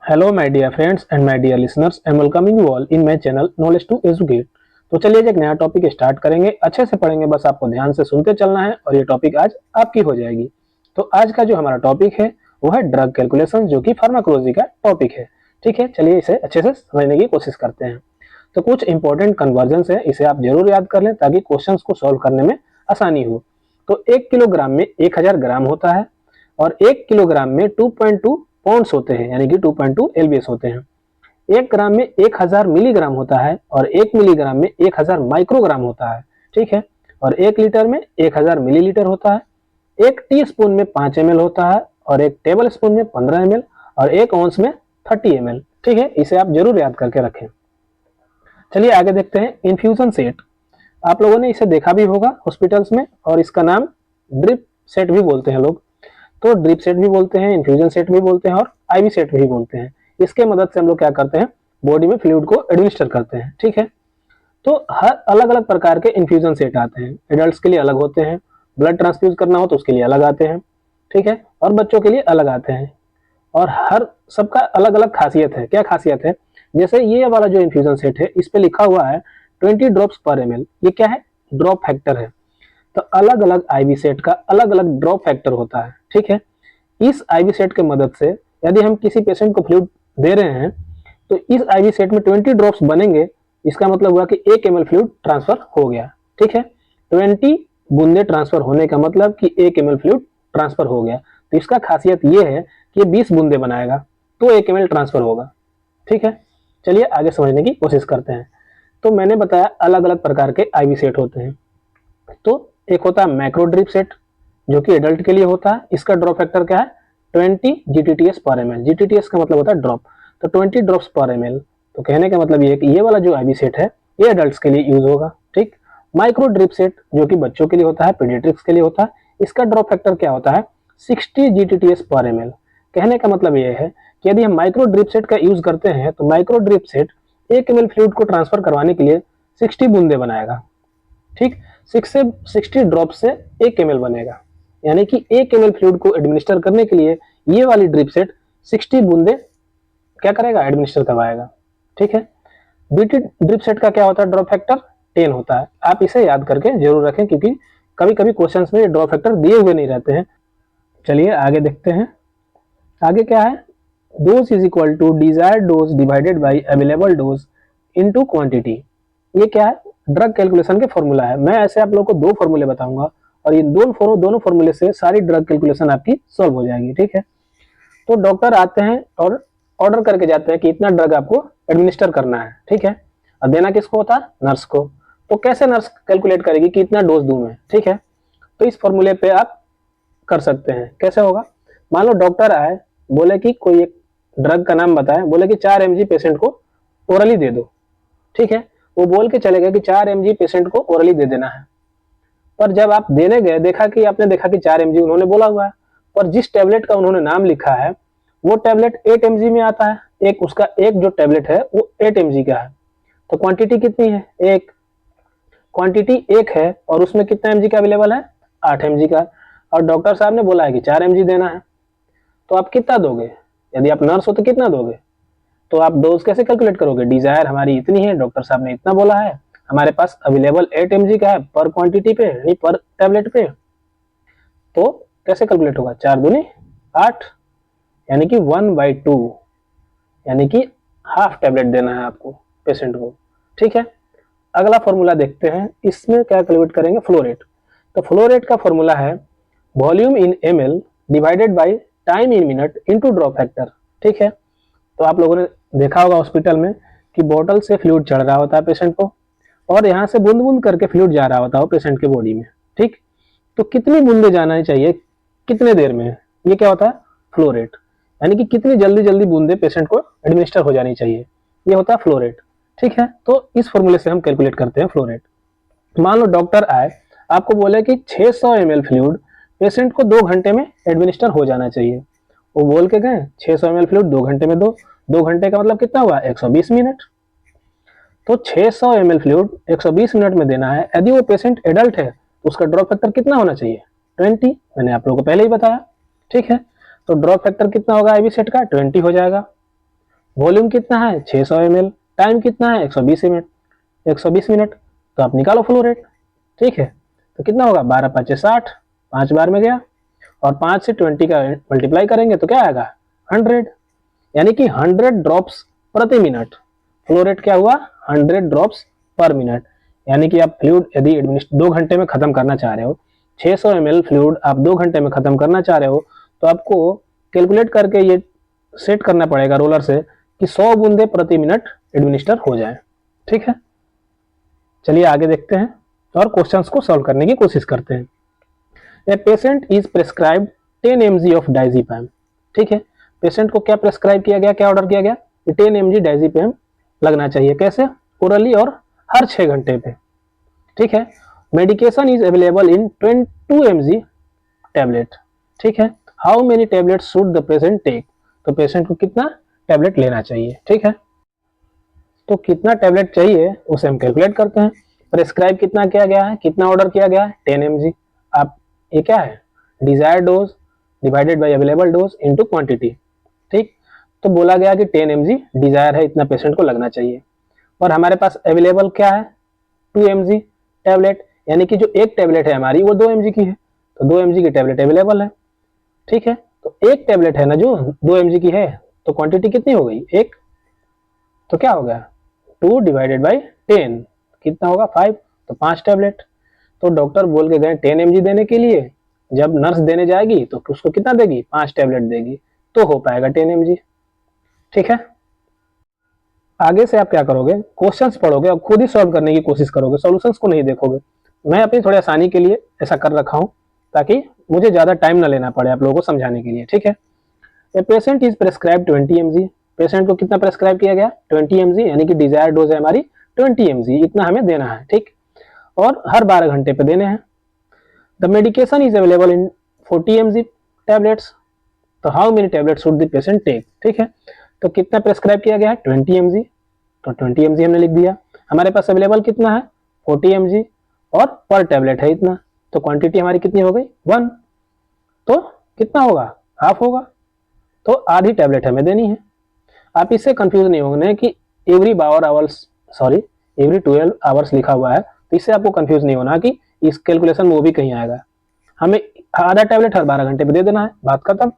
Hello my dear friends and my dear listeners, I am welcoming you all in my channel knowledge to educate. तो चलिए एक नया topic start करेंगे। अच्छे से पढ़ेंगे, बस आपको ध्यान से सुनते चलना है और ये टॉपिक आज आपकी हो जाएगी। तो आज का जो हमारा टॉपिक है वो है ड्रग कैलकुलेशन, जो कि फार्माकोलॉजी का टॉपिक है। ठीक है, चलिए इसे अच्छे से समझने की कोशिश करते हैं। तो कुछ इंपॉर्टेंट कन्वर्जन है, इसे आप जरूर याद कर लें ताकि क्वेश्चंस को सॉल्व करने में आसानी हो। तो 1 किलोग्राम में 1000 ग्राम होता है और 1 किलोग्राम में 2.2 पॉन्ड्स होते हैं, यानी कि 2.2 एलबीएस होते हैं। 1 ग्राम में 1000 मिलीग्राम होता है और 1 मिलीग्राम में 1000 माइक्रोग्राम होता है। ठीक है, और 1 लीटर में 1000 मिलीलीटर होता है। 1 टी स्पून में 5 ml होता है और 1 टेबल स्पून में 15 ml और 1 औंस में 30 ml। ठीक है, इसे आप जरूर याद करके रखें। चलिए आगे देखते हैं इन्फ्यूजन सेट। आप लोगों ने इसे देखा भी होगा हॉस्पिटल्स में, और इसका नाम ड्रिप सेट भी बोलते हैं लोग। तो ड्रिप सेट भी बोलते हैं, इन्फ्यूजन सेट भी बोलते हैं और आईवी सेट भी बोलते हैं। इसके मदद से हम लोग क्या करते हैं, बॉडी में फ्लूइड को एडमिनिस्टर करते हैं। ठीक है, तो हर अलग अलग प्रकार के इन्फ्यूजन सेट आते हैं। एडल्ट्स के लिए अलग होते हैं, ब्लड ट्रांसफ्यूज करना हो तो उसके लिए अलग आते हैं। ठीक है, और बच्चों के लिए अलग आते हैं। और हर सबका अलग अलग खासियत है। क्या खासियत है, जैसे ये वाला जो इन्फ्यूजन सेट है इस पे लिखा हुआ है 20 ड्रॉप्स पर ml। ये क्या है, ड्रॉप फैक्टर है। तो अलग अलग आईवी सेट का अलग अलग ड्रॉप फैक्टर होता है। ठीक है, इस आईवी सेट के मदद से यदि हम किसी पेशेंट को फ्लूइड दे रहे हैं तो इस आईवी सेट में 20 ड्रॉप्स बनेंगे। इसका मतलब हुआ कि 1 ml फ्लूइड ट्रांसफर हो गया। ठीक है, 20 बूंदे ट्रांसफर होने का मतलब कि 1 ml फ्लूइड ट्रांसफर हो गया। तो इसका खासियत ये है कि 20 बूंदे बनाएगा तो 1 ml ट्रांसफर होगा। ठीक है, चलिए आगे समझने की कोशिश करते हैं। तो मैंने बताया अलग अलग प्रकार के आईवी सेट होते हैं। तो एक होता है मैक्रो ड्रिप सेट, जो कि एडल्ट के लिए होता है। इसका ड्रॉप फैक्टर क्या है, 20 जीटीटीएस पर ml। जीटीटीएस का मतलब होता है ड्रॉप, तो 20 ड्रॉप्स पर ml। तो कहने का मतलब ये है कि ये वाला जो आईवी सेट है ये एडल्ट्स के लिए यूज होगा। ठीक, माइक्रो ड्रिप सेट जो कि बच्चों के लिए होता है, पीडियाट्रिक्स के लिए होता है। इसका ड्रॉप फैक्टर क्या होता है, 60 जीटीटीएस पर ml। कहने का मतलब ये है कि यदि हम माइक्रो ड्रिप सेट का यूज करते हैं तो micro drip set 1 ml fluid को ट्रांसफर करवाने के लिए 60 बूंदे बनाएगा। ठीक, 60 ड्रॉप से 1 ml बनेगा, यानी कि 1 ml फ्लूइड को एडमिनिस्टर करने के लिए ये वाली ड्रिप सेट 60 बूंदे क्या करेगा, एडमिनिस्टर करवाएगा। ठीक है, बीटी ड्रिप सेट का क्या होता है, ड्रॉप फैक्टर 10 होता है। आप इसे याद करके जरूर रखें, क्योंकि कभी कभी क्वेश्चंस में ड्रॉप फैक्टर दिए हुए नहीं रहते हैं। चलिए आगे देखते हैं। आगे क्या है, dose is equal to desired dose divided by available dose into quantity. ये क्या है, ड्रग कैलकुलेशन के फॉर्मूला है। मैं ऐसे आप लोगों को 2 फॉर्मूले बताऊंगा और ये दोनों फॉर्मूले से सारी ड्रग कैलकुलेशन आपकी सॉल्व हो जाएगी। ठीक है, तो डॉक्टर आते हैं और ऑर्डर करके जाते हैं कि इतना ड्रग आपको एडमिनिस्टर करना है। ठीक है, और देना किसको होता है, नर्स को। तो कैसे नर्स कैलकुलेट करेगी कि इतना डोज दूं मैं। ठीक है, तो इस फॉर्मूले पे आप कर सकते हैं। कैसे होगा, मान लो डॉक्टर आए, बोले कि कोई एक ड्रग का नाम बताए, बोले कि 4 mg पेशेंट को ओरली दे दो। ठीक है, वो बोल के चले गए कि 4 mg पेशेंट को ओरली दे देना है। पर जब आप देने गए आपने देखा कि 4 mg उन्होंने बोला हुआ है, पर जिस टेबलेट का उन्होंने नाम लिखा है वो टेबलेट 8 mg में आता है। एक उसका एक जो टेबलेट है वो 8 mg का है। तो क्वांटिटी कितनी है, एक क्वांटिटी एक है और उसमें कितना mg का अवेलेबल है, 8 mg का। और डॉक्टर साहब ने बोला है कि 4 mg देना है, तो आप कितना दोगे, यदि आप नर्स हो तो कितना दोगे। तो आप डोज कैसे कैलकुलेट करोगे, डिजायर हमारी इतनी है, डॉक्टर साहब ने इतना बोला है, हमारे पास अवेलेबल 8 mg का है पर क्वांटिटी पे, यानी पर टैबलेट पे। तो कैसे कैलकुलेट होगा, 4 दूनी 8, यानी कि 1/2, यानी कि हाफ टैबलेट देना है आपको पेशेंट को। ठीक है, अगला फॉर्मूला देखते हैं। इसमें क्या कैलकुलेट करेंगे, फ्लो रेट। तो फ्लो रेट का फॉर्मूला है volume in ml divided by time in minute into drop factor. ठीक है, तो आप लोगों ने देखा होगा हॉस्पिटल में कि बोतल से फ्लूइड चढ़ रहा होता है पेशेंट को, और यहाँ से बूंद बूंद करके फ्लूइड जा रहा होता है पेशेंट के बॉडी में। ठीक, तो कितनी बूंदे जाना चाहिए कितने देर में, ये क्या होता है, फ्लो रेट। यानी कि कितनी जल्दी जल्दी बूंदे पेशेंट को एडमिनिस्टर हो जानी चाहिए, ये होता है फ्लो रेट। ठीक है, तो इस फॉर्मूले से हम कैलकुलेट करते हैं फ्लो रेट। मान लो डॉक्टर आए, आपको बोले कि 600 ml फ्लूइड पेशेंट को 2 घंटे में एडमिनिस्टर हो जाना चाहिए। वो बोल के गए 600 ml फ्लूइड 2 घंटे में दो। 2 घंटे का मतलब कितना हुआ, 120 मिनट। तो 600 ml फ्लूइड 120 मिनट में देना है। यदि वो पेशेंट एडल्ट है तो उसका ड्रॉप फैक्टर कितना होना चाहिए, 20। मैंने आप लोगों को पहले ही बताया। ठीक है, तो ड्रॉप फैक्टर कितना होगा आईवी सेट का, 20 हो जाएगा। वॉल्यूम कितना है 600 ml, टाइम कितना है 120 मिनट। तो आप निकालो फ्लो रेट। ठीक है, तो कितना होगा 12 5 60, 5 बार में गया, और 5 से 20 का मल्टीप्लाई करेंगे तो क्या आएगा 100, यानी कि 100 ड्रॉप्स प्रति मिनट। फ्लो रेट क्या हुआ 100 ड्रॉप्स पर मिनट। यानी कि आप फ्लूइड यदि 2 घंटे में खत्म करना चाह रहे हो, 600 ml फ्लूइड आप 2 घंटे में खत्म करना चाह रहे हो, तो आपको कैलकुलेट करके ये सेट करना पड़ेगा रोलर से कि 100 बूंदे प्रति मिनट एडमिनिस्टर हो जाए। ठीक है, चलिए आगे देखते हैं और क्वेश्चंस को सॉल्व करने की कोशिश करते हैं। A patient is prescribed 10 mg of diazepam. ठीक है, पेशेंट को क्या प्रेस्क्राइब किया गया, क्या ऑर्डर किया गया कि 10 mg डायजेपम लगना चाहिए। कैसे, ओरली और हर 6 घंटे पे। ठीक है, medication is available in 22 mg tablet. ठीक है, how many tablet should the patient take. तो पेशेंट को कितना टैबलेट लेना चाहिए। ठीक है, तो कितना टैबलेट चाहिए उसे हम कैलकुलेट करते हैं। प्रेस्क्राइब कितना किया गया है, कितना ऑर्डर किया गया है 10 mg। आप ये क्या है desire dose divided by available dose into quantity. ठीक, तो बोला गया कि 10 mg डिजायर है, इतना पेशेंट को लगना चाहिए, और हमारे पास अवेलेबल क्या है 2 mg टैबलेट, यानी कि जो एक टैबलेट है हमारी वो 2 mg की है, तो 2 mg की टैबलेट अवेलेबल है। ठीक है, तो एक टैबलेट है ना जो 2 mg की है, तो क्वांटिटी कितनी हो गई एक, तो क्या हो गया 2 डिवाइडेड बाई 10 कितना होगा 5, तो 5 टैबलेट। तो डॉक्टर बोल के गए 10 mg देने के लिए, जब नर्स देने जाएगी तो उसको कितना देगी 5 टैबलेट देगी, तो हो पाएगा 10 mg। ठीक है, आगे से आप क्या करोगे क्वेश्चंस पढ़ोगे और खुद ही सॉल्व करने की कोशिश करोगे, सॉल्यूशंस को नहीं देखोगे। मैं अपनी थोड़ी आसानी के लिए ऐसा कर रखा हूं ताकि मुझे ज्यादा टाइम ना लेना पड़े आप लोगों को समझाने के लिए। ठीक है, ए patient is prescribe 20 mg। Patient को कितना प्रेस्क्राइब किया गया 20 mg, यानी कि डिजायर डोज है हमारी 20 mg, इतना हमें देना है। ठीक, और हर 12 घंटे पे देने हैं। The medication is available in 40 mg tablets, तो how many tablet should the patient take. ठीक है, तो कितना प्रेस्क्राइब किया गया है 20 mg, तो 20 mg हमने लिख दिया। हमारे पास अवेलेबल कितना है 40 mg, और पर टैबलेट है इतना, तो क्वांटिटी हमारी कितनी हो गई 1, तो कितना होगा हाफ होगा, तो आधी टैबलेट हमें देनी है। आप इससे कंफ्यूज नहीं होंगे कि every 12 hours sorry every 12 hours लिखा हुआ है, तो इससे आपको कंफ्यूज नहीं होना कि इस कैलकुलेशन में वो भी कहीं आएगा। हमें आधा टैबलेट हर 12 घंटे पे दे देना है, बात खत्म।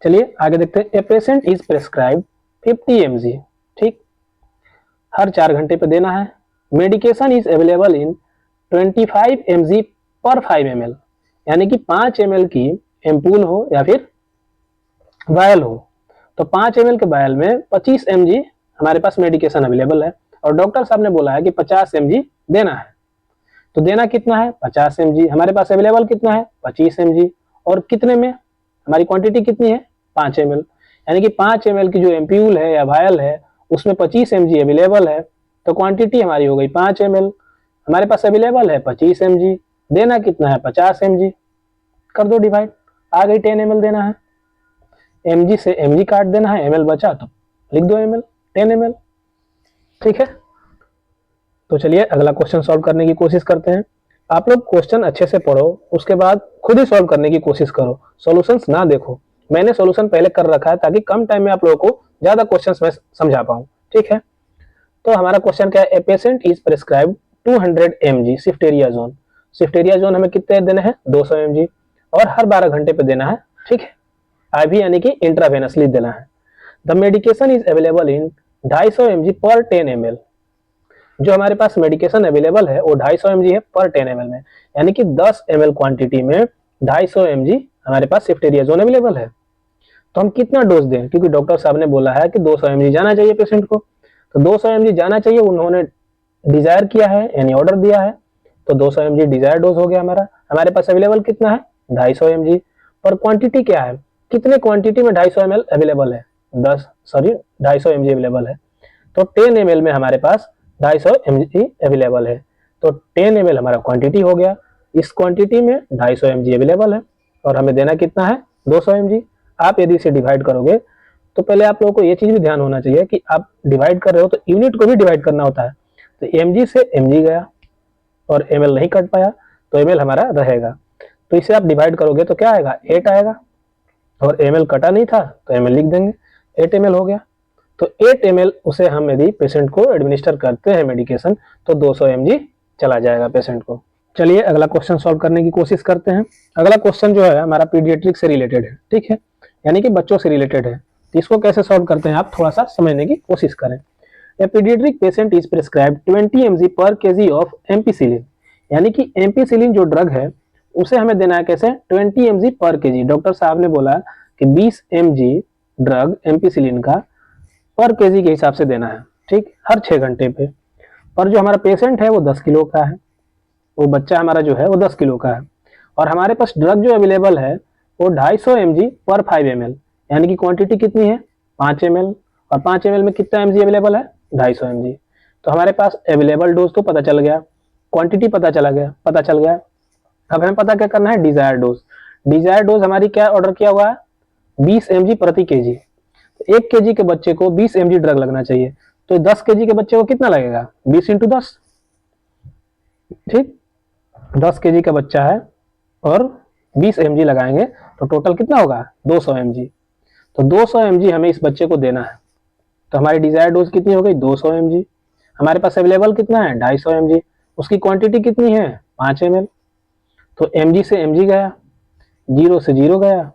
चलिए आगे देखते हैं। A patient is prescribe 50 mg। ठीक, हर 4 घंटे पे देना है। Medication is available in 25 mg पर 5 ml, यानी कि 5 ml की एम्पूल हो या फिर वायल हो, तो 5 ml के वायल में 25 mg हमारे पास मेडिकेशन अवेलेबल है, और डॉक्टर साहब ने बोला है कि 50 mg देना है। तो देना कितना है 50 mg, हमारे पास अवेलेबल कितना है 25 mg, और कितने में हमारी क्वांटिटी कितनी है 5 ml, यानी कि 5 ml की जो एम्प्यूल है या वायल है उसमें 25 mg अवेलेबल है, तो क्वांटिटी हमारी हो गई 5 ml। हमारे पास अवेलेबल है 25 mg, देना कितना है 50 mg, कर दो डिवाइड, आ गई 10 ml देना है। mg से mg काट देना है, ml बचा तो लिख दो ml 10 ml। ठीक है, तो चलिए अगला क्वेश्चन सॉल्व करने की कोशिश करते हैं। आप लोग क्वेश्चन अच्छे से पढ़ो, उसके बाद खुद ही सॉल्व करने की कोशिश करो, सॉल्यूशंस ना देखो। मैंने सॉल्यूशन पहले कर रखा है ताकि कम टाइम में आप लोगों को ज्यादा क्वेश्चंस मैं समझा पाऊं। ठीक है, तो हमारा क्वेश्चन क्या है, ए पेशेंट इज प्रेस्क्राइब 200 mg सिफ्टेरियाजोन। सिफ्टेरियाजोन हमें कितने देने हैं 200 mg, और हर 12 घंटे पे देना है। ठीक है, आईवी यानी कि इंट्रावेनसली देना है। The medication is available in 250 mg पर 10 ml। जो हमारे पास मेडिकेशन अवेलेबल है वो 250 mg है पर 10 ml में, यानी कि 10 ml क्वांटिटी में 250 mg हमारे पास सिफ्टेरियाजोन अवेलेबल है। तो हम कितना डोज दें, क्योंकि डॉक्टर साहब ने बोला है कि 200 mg जाना चाहिए पेशेंट को, तो 200 mg जाना चाहिए, उन्होंने डिजायर किया है यानी ऑर्डर दिया है, तो 200 mg डिजायर डोज हो गया हमारा। हमारे पास अवेलेबल कितना है 250 mg, पर क्वांटिटी क्या है, कितने क्वांटिटी में 250 ml अवेलेबल है 250 mg अवेलेबल है, तो 10 ml में हमारे पास 250 mg अवेलेबल है, तो 10 ml हमारा क्वांटिटी हो गया। इस क्वांटिटी में 250 mg अवेलेबल है, और हमें देना कितना है 200 mg। आप यदि इसे डिवाइड करोगे तो पहले आप लोगों को ये चीज भी ध्यान होना चाहिए कि आप डिवाइड कर रहे हो तो यूनिट को भी डिवाइड करना होता है, तो mg से mg गया और ml नहीं कट पाया, तो ml हमारा रहेगा, तो इसे आप डिवाइड करोगे तो क्या आएगा 8 आएगा, और ml कटा नहीं था तो ml लिख देंगे 8 ml हो गया। तो 8 ml उसे हम यदि पेशेंट को एडमिनिस्टर करते हैं मेडिकेशन तो 200 mg चला जाएगा पेशेंट को। चलिए अगला क्वेश्चन सॉल्व करने की कोशिश करते हैं। अगला क्वेश्चन जो है हमारा पीडियाट्रिक से रिलेटेड है, ठीक है, यानी कि बच्चों से रिलेटेड है। तो इसको कैसे सॉल्व करते हैं आप थोड़ा सा समझने की कोशिश करें। A paediatric patient is prescribed 20 mg पर केजी ऑफ एम्पिसिलिन, यानी कि एम्पिसिलिन जो ड्रग है उसे हमें देना है कैसे, 20 mg पर केजी। डॉक्टर साहब ने बोला कि 20 mg ड्रग एम्पिसिलिन का पर केजी के हिसाब से देना है, ठीक, हर 6 घंटे पे। और जो हमारा पेशेंट है वो 10 किलो का है, वो बच्चा हमारा जो है वो 10 किलो का है, और हमारे पास ड्रग जो अवेलेबल है वो 250 mg पर 5 ml, यानी कि क्वांटिटी कितनी है 5 ml, और 5 ml में कितना mg अवेलेबल है 250 mg। तो हमारे पास अवेलेबल डोज तो पता चल गया, क्वांटिटी पता चल गया। अब हमें पता क्या करना है, डिजायर डोज। डिजायर डोज हमारी क्या ऑर्डर किया हुआ है 20 mg प्रति केजी। 1 केजी के बच्चे को 20 mg ड्रग लगना चाहिए, तो 10 केजी के बच्चे को कितना लगेगा 20 × 10, ठीक, 10 केजी का बच्चा है और 20 mg लगाएंगे तो टोटल कितना होगा 200 mg। तो 200 mg हमें इस बच्चे को देना है, तो हमारी डिजायर डोज कितनी हो गई 200 mg। हमारे पास अवेलेबल कितना है 250 mg, उसकी क्वांटिटी कितनी है 5 ml। तो mg से mg गया, 0 से 0 गया,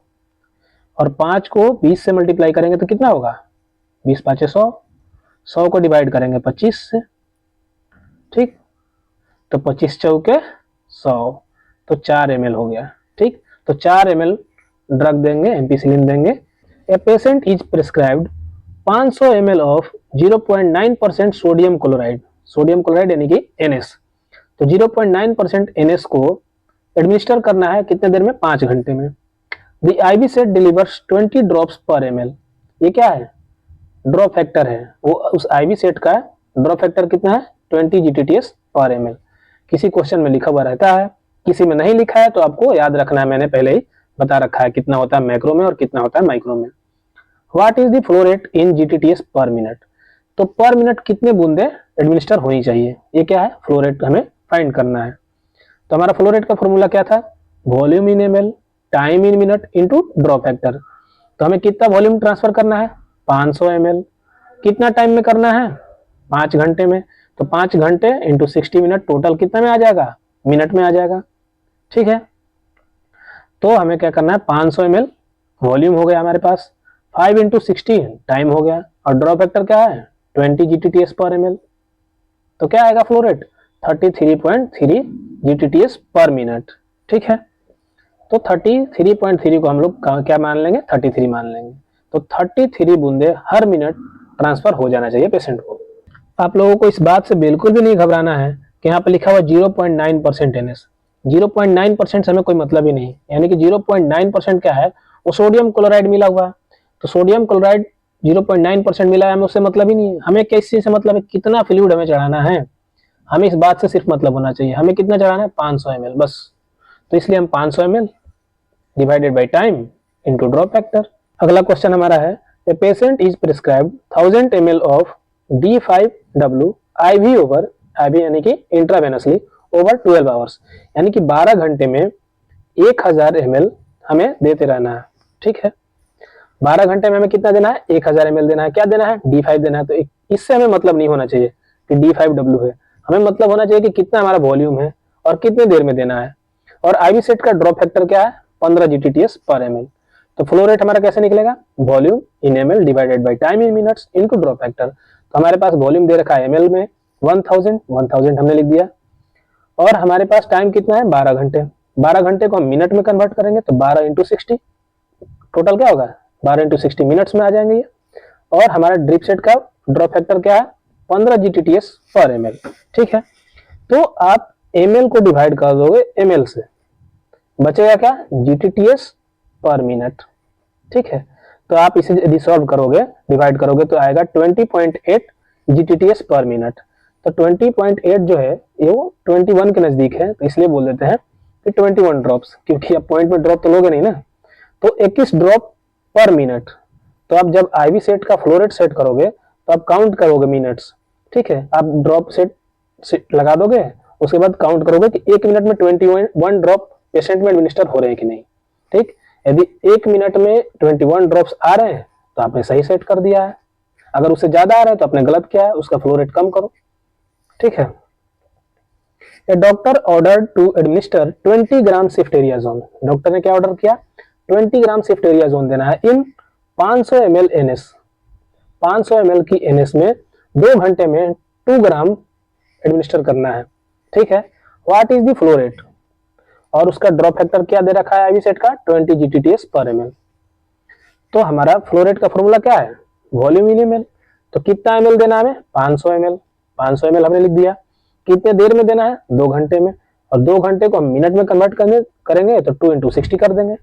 और 5 को 20 से मल्टीप्लाई करेंगे तो कितना होगा 20 × 5 = 100, 100 को डिवाइड करेंगे 25 से, ठीक, तो 25 चौके 100, तो 4 ml हो गया, ठीक। तो 4 ml ड्रग देंगे, एम्पिसिलिन देंगे। ए patient is prescribed 500 ml of 0.9% sodium chloride, sodium chloride यानी कि NS। तो 0.9% NS को एडमिनिस्टर करना है कितने देर में 5 घंटे में। The IV set delivers 20 drops पर ml, ये क्या है ड्रॉप फैक्टर है, वो उस IV सेट का ड्रॉप फैक्टर कितना है 20 GTTS पर ml। किसी क्वेश्चन में लिखा हुआ रहता है, किसी में नहीं लिखा है, तो आपको याद रखना है, मैंने पहले ही बता रखा है कितना होता है मैक्रो में और कितना होता है माइक्रो में। What is the flow rate in GTTS पर मिनट, तो पर मिनट कितने बूंदे एडमिनिस्टर होनी चाहिए, ये क्या है फ्लो रेट हमें फाइंड करना है। तो हमारा फ्लो रेट का फॉर्मूला क्या था, volume in ml time in minute into drop factor. तो हमें कितना वॉल्यूम ट्रांसफर करना है 500 ml, कितना टाइम में करना है 5 घंटे में, तो 5 घंटे इंटू 60 मिनट, टोटल कितना में आ जाएगा मिनट में आ जाएगा, ठीक है। तो हमें क्या करना है 500 ml वॉल्यूम हो गया हमारे पास, 5 × 60 टाइम हो गया, और ड्रॉप फैक्टर क्या है 20 GTTS पर ml। तो क्या आएगा फ्लो रेट 33.3 GTTS पर मिनट, ठीक है। तो 33.3 को हम लोग क्या मान लेंगे 33 मान लेंगे। तो 33 बूंदे हर मिनट ट्रांसफर हो जाना चाहिए पेशेंट को। आप लोगों को इस बात से बिल्कुल भी नहीं घबराना है कि यहाँ पे लिखा हुआ 0.9% NS, 0.9% से हमें कोई मतलब ही नहीं, यानी कि 0.9% क्या है वो सोडियम क्लोराइड मिला हुआ है। तो सोडियम क्लोराइड 0.9% मिला है, हमें उससे मतलब ही नहीं है। हमें किस चीज से मतलब है, कितना फ्लूइड हमें चढ़ाना है, हमें इस बात से सिर्फ मतलब होना चाहिए, हमें कितना चढ़ाना है 500 ml बस। तो इसलिए हम 500 ml divided by time into drop factor. अगला क्वेश्चन हमारा है ए patient is prescribed 1000 ml of D5W IV over, IV यानी कि इंट्रावेनसली ओवर 12 आवर्स, यानी कि 12 घंटे में 1000 ml हमें देते रहना है, ठीक है। 12 घंटे में हमें कितना देना है 1000 ml देना है, क्या देना है D5 देना है। तो इससे हमें मतलब नहीं होना चाहिए कि D5W है, हमें मतलब होना चाहिए कि कितना हमारा वॉल्यूम है और कितने देर में देना है। और IV सेट का ड्रॉप फैक्टर क्या है 15 GTTS पर ml। तो फ्लो रेट हमारा कैसे निकलेगा, volume in ml divided by time in minutes into drop factor. तो हमारे पास वॉल्यूम दे रखा है ml में 1000 हमने लिख दिया, और हमारे पास टाइम कितना है 12 घंटे। 12 घंटे को हम मिनट में कन्वर्ट करेंगे तो 12 × 60, टोटल क्या होगा 12 × 60 मिनट्स में आ जाएंगे ये। और हमारा ड्रिप सेट का ड्रॉप फैक्टर क्या है 15 GTTS पर ml, ठीक है। तो आप ml को डिवाइड कर दोगे ml से, बचेगा क्या GTTS पर मिनट, ठीक है। तो आप इसे यदि सॉल्व करोगे डिवाइड करोगे तो आएगा 20.8 GTTS पर मिनट। तो 20.8 जो है ये वो 21 के नजदीक है, तो इसलिए बोल देते हैं कि 21 ड्रॉप्स, क्योंकि आप पॉइंट में ड्रॉप तो लोगे नहीं ना। तो 21 ड्रॉप पर मिनट। तो आप जब IV सेट का फ्लो रेट सेट करोगे तो आप काउंट करोगे मिनट्स, ठीक है। आप ड्रॉप सेट लगा दोगे, उसके बाद काउंट करोगे कि 1 मिनट में 21 ड्रॉप पेशेंट में एडमिनिस्टर हो रहे हैं कि नहीं, ठीक। यदि 1 मिनट में 21 ड्रॉप्स आ रहे हैं तो आपने सही सेट कर दिया है। अगर उससे ज्यादा आ रहा है तो अपने गलत क्या है, उसका फ्लो रेट कम करो। ठीक है। A doctor order to administer 20 gram ceftriaxone. Doctor ने क्या ऑर्डर किया, 20 ग्राम सिफ्टेरियाजोन देना है इन 500 ml एनएस। 500 ml की एनएस में 2 घंटे में 2 ग्राम एडमिनिस्टर करना है। ठीक है। What is the flow rate, और उसका ड्रॉप फैक्टर क्या दे रखा है आईवी सेट का, 20 GTTS पर ml। तो हमारा फ्लो रेट का फॉर्मूला क्या है, वॉल्यूम इन ml। तो कितना ml देना है हमें, 500 ml। 500 ml हमने लिख दिया। कितने देर में देना है, 2 घंटे में, और 2 घंटे को हम मिनट में कन्वर्ट करेंगे तो 2 × 60 कर देंगे,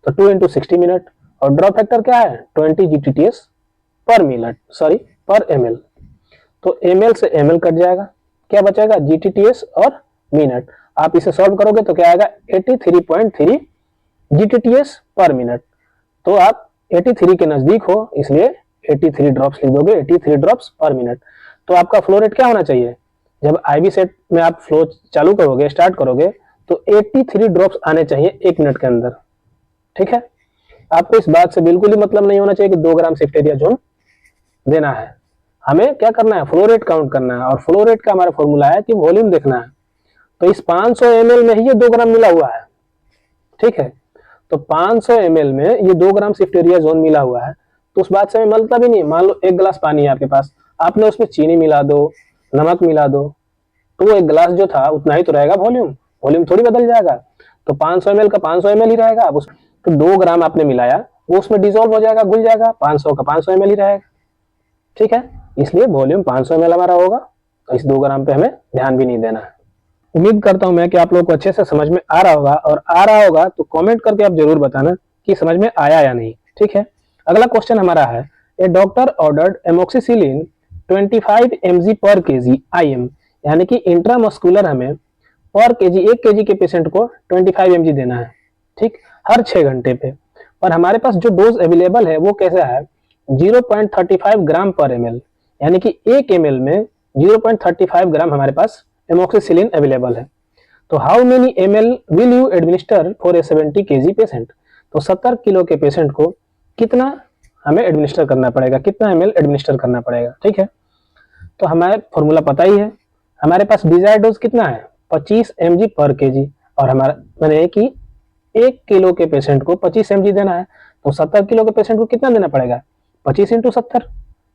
तो 2 × 60 मिनट। और ड्रॉप फैक्टर क्या है, 20 GTTS पर मिनट, सॉरी पर ml। तो ml से ml कट जाएगा, क्या बचेगा, GTTS और मिनट। आप इसे सॉल्व करोगे तो क्या आएगा, 83.3 GTTS पर मिनट। तो आप 83 के नजदीक हो, इसलिए 83 ड्रॉप्स लिख दोगे, 83 ड्रॉप्स पर मिनट। तो आपका फ्लो रेट क्या होना चाहिए, जब आईवी सेट में आप फ्लो चालू करोगे, स्टार्ट करोगे, तो 83 ड्रॉप्स आने चाहिए 1 मिनट के अंदर। ठीक है। आपको इस बात से बिल्कुल ही मतलब नहीं होना चाहिए कि 2 ग्राम सिफ्टेरियाजोन देना है। हमें क्या करना है, फ्लो रेट काउंट करना है, और फ्लो रेट का हमारा फॉर्मूला है कि वॉल्यूम देखना है। तो इस 500 ml में ही ये 2 ग्राम मिला हुआ है। ठीक है। तो 500 ml में ये 2 ग्राम सिफ्टेरियाजोन मिला हुआ है, तो उस बात से हमें मतलब ही नहीं। मान लो 1 गिलास पानी है आपके पास, आपने उसमें चीनी मिला दो, नमक मिला दो, तो वो 1 गिलास जो था उतना ही तो रहेगा वॉल्यूम, वॉल्यूम थोड़ी बदल जाएगा। तो 500 ml का 500 ml ही रहेगा। अब उस तो 2 ग्राम आपने मिलाया, वो उसमें डिसॉल्व हो जाएगा, घुल जाएगा, 500 का 500 ml ही रहेगा। ठीक है। इसलिए वॉल्यूम 500 ml हमारा होगा। तो इस 2 ग्राम पे हमें ध्यान भी नहीं देना है। उम्मीद करता हूं मैं कि आप लोगों को अच्छे से समझ में आ रहा होगा, और आ रहा होगा तो कमेंट करके आप जरूर बताना कि समझ में आया या नहीं। ठीक है। अगला क्वेश्चन हमारा है, a doctor ordered amoxicillin 25 mg पर kg IM, यानी कि इंट्रामस्कुलर हमें पर केजी, 1 केजी के पेशेंट को 25 mg देना है। ठीक, हर 6 घंटे पे। पर हमारे पास जो डोज अवेलेबल है वो कैसा है, 0.35 ग्राम पर ml, यानी कि 1 ml में 0.35 ग्राम हमारे पास एमोक्सिसिलिन अवेलेबल है। तो how many ml will you administer for a 70 kg patient. तो 70 किलो के पेशेंट को कितना हमें एडमिनिस्टर करना पड़ेगा, कितना ml एडमिनिस्टर करना पड़ेगा। ठीक है। तो हमारे फॉर्मूला पता ही है, हमारे पास डिजायर्ड डोज कितना है, 25 mg पर kg, और हमारा मैंने कि 1 किलो के पेशेंट को 25 mg देना है। तो 70 किलो के पेशेंट को कितना देना पड़ेगा, 25 × 70,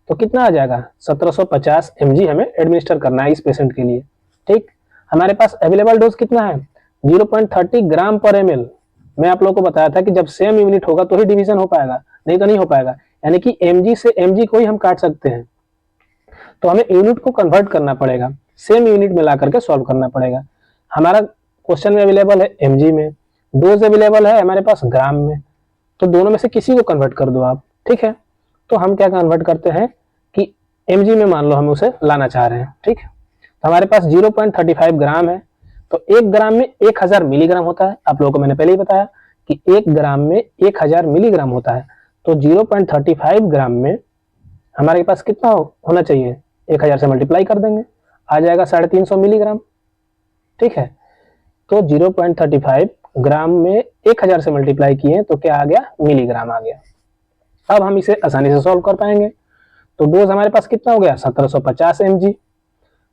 तो कितना आ जाएगा, 1750 mg हमें एडमिनिस्टर करना है इस पेशेंट के लिए। ठीक। हमारे पास अवेलेबल डोज कितना है, 0.30 ग्राम पर ml। मैं आप लोगों को बताया था कि जब सेम यूनिट होगा तो ही डिवीजन हो पाएगा, नहीं तो नहीं हो पाएगा। यानी कि mg से mg को ही हम काट सकते हैं, तो हमें यूनिट को कन्वर्ट करना पड़ेगा, सेम यूनिट में ला करके सॉल्व करना पड़ेगा। हमारा क्वेश्चन में अवेलेबल है mg में, डोज अवेलेबल है हमारे पास ग्राम में, तो दोनों में से किसी को कन्वर्ट कर दो आप। ठीक है। तो हम क्या कन्वर्ट करते हैं कि mg में मान लो हम उसे लाना चाह रहे हैं। ठीक। तो हमारे पास 0.35 ग्राम है, तो 1 ग्राम में 1000 मिलीग्राम होता है। आप लोगों को मैंने पहले ही बताया कि 1 ग्राम में 1000 मिलीग्राम होता है। तो 0.35 ग्राम में हमारे पास कितना होना चाहिए, 1000 से मल्टीप्लाई कर देंगे, आ जाएगा 350 मिलीग्राम। ठीक है। तो 0.35 ग्राम में 1000 से मल्टीप्लाई किए तो क्या आ गया, मिलीग्राम आ गया। अब हम इसे आसानी से सॉल्व कर पाएंगे। तो डोज हमारे पास कितना हो गया, 1750 mg,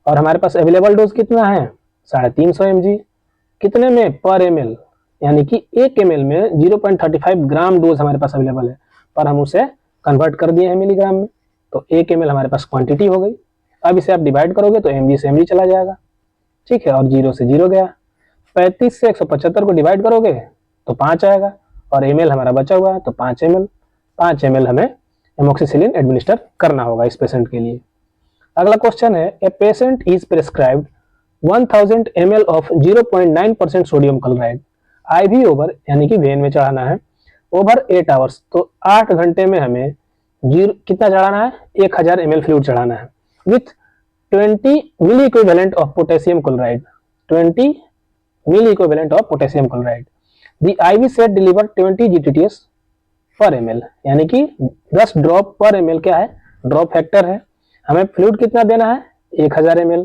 और हमारे पास अवेलेबल डोज कितना है, 350 mg। कितने में, पर ml, यानी कि 1 ml में 0.35 ग्राम डोज हमारे पास अवेलेबल है, पर हम उसे कन्वर्ट कर दिए हैं मिलीग्राम में। तो 1 ml हमारे पास क्वांटिटी हो गई। अब इसे आप डिवाइड करोगे तो mg से mg चला जाएगा। ठीक है। और 0 से 0 गया। 35 से 175 को डिवाइड करोगे तो 5 आएगा, और ml हमारा बचा हुआ है, तो 5 ml, 5 ml हमें एमोक्सिसिलिन एडमिनिस्टर करना होगा इस पेशेंट के लिए। अगला क्वेश्चन है, ए patient is prescribed 1000 ml of 0.9% sodium chloride IV over, यानी कि वेन में चढ़ाना है, ओवर 8 आवर्स। तो 8 घंटे में हमें कितना चढ़ाना है, 1000 ml फ्लूइड चढ़ाना है, with 20 milli equivalent of potassium chloride, 20 milli equivalent of potassium chloride. The IV set deliver 20 GTTS पर ml, यानी कि 10 ड्रॉप पर ml क्या है, ड्रॉप फैक्टर है। हमें फ्लूइड कितना देना है, 1000 ml।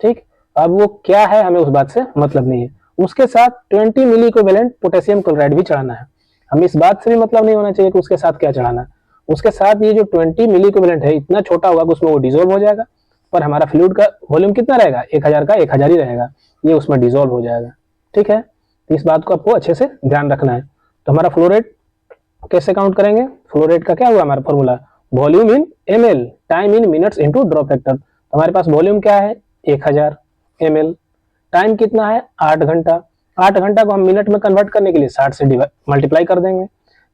ठीक। अब वो क्या है हमें उस बात से मतलब नहीं है, उसके साथ 20 मिली इक्विवेलेंट पोटेशियम क्लोराइड भी चढ़ाना है। हमें इस बात से भी मतलब नहीं होना चाहिए कि उसके साथ क्या चढ़ाना है, उसके साथ ये जो 20 मिली इक्विवेलेंट है इतना छोटा होगा कि उसमें वो डिजोल्व हो जाएगा, पर हमारा फ्लूइड का वॉल्यूम कितना रहेगा, 1000 का 1000 ही रहेगा, ये उसमें डिजोल्व हो जाएगा। ठीक है, तो इस बात को आपको अच्छे से ध्यान रखना है। तो हमारा फ्लो रेट कैसे काउंट करेंगे, फ्लो रेट का क्या हुआ हमारा formula, volume in ml, time in minutes into drop factor. तो हमारे पास वॉल्यूम क्या है 1000 ml, टाइम कितना है 8 घंटा, 8 घंटा को हम मिनट में कन्वर्ट करने के लिए 60 से मल्टीप्लाई कर देंगे,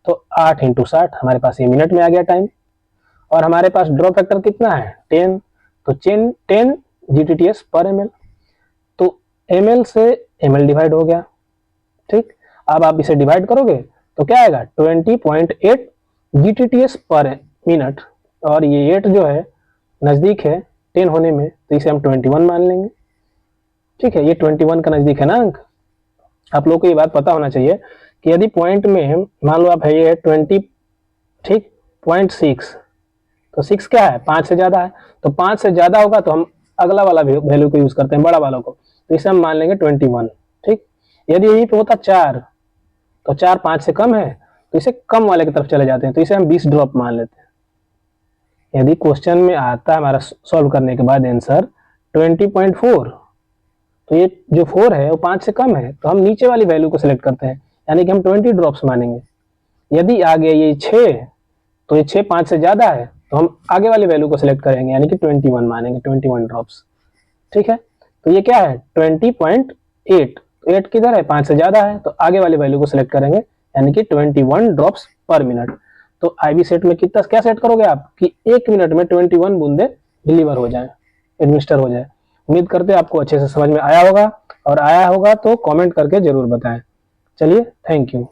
तो 8 इंटू 60 हमारे पास ये मिनट में आ गया टाइम। और हमारे पास ड्रॉप फैक्टर कितना है 10, तो 10 GTTS पर ml, तो ml से ml डिवाइड हो गया। ठीक, अब आप इसे डिवाइड करोगे तो क्या आएगा 20.8 GTTS पर मिनट, और ये 8 जो है नजदीक है 10 होने में, तो इसे हम 21 मान लेंगे। ठीक है, ये 21 का नजदीक है ना अंक। आप लोगों को ये बात पता होना चाहिए कि यदि पॉइंट में मान लो आप है ये 20, ठीक, 0.6, तो 6 क्या है 5 से ज्यादा है, तो 5 से ज्यादा होगा तो हम अगला वाला वैल्यू को यूज करते हैं, बड़ा वालों को, तो इसे हम मान लेंगे 21। ठीक, यदि यहीं पे होता 4, तो 4 5 से कम है, तो इसे कम वाले की तरफ चले जाते हैं, तो इसे हम 20 ड्रॉप मान लेते हैं। यदि क्वेश्चन में आता है हमारा सॉल्व करने के बाद आंसर 20.4, तो ये जो 4 है वो 5 से कम है, तो हम नीचे वाली वैल्यू को सिलेक्ट करते हैं, यानी कि हम 20 ड्रॉप्स मानेंगे। यदि आ गया ये 6, तो ये 6 5 से ज्यादा है, तो हम आगे वाली वैल्यू को सिलेक्ट करेंगे, यानी कि 21 मानेंगे, 21 ड्रॉप्स। ठीक है, तो ये क्या है 20.8, तो 8 किधर है 5 से ज्यादा है, तो आगे वाली वैल्यू को सिलेक्ट करेंगे, यानी कि 21 ड्रॉप्स पर मिनट। तो आईवी सेट में कितना क्या सेट करोगे आप कि 1 मिनट में 21 बूंदे डिलीवर हो जाए, एडमिनिस्टर हो जाए। उम्मीद करते हैं आपको अच्छे से समझ में आया होगा, और आया होगा तो कमेंट करके जरूर बताएं। चलिए, थैंक यू।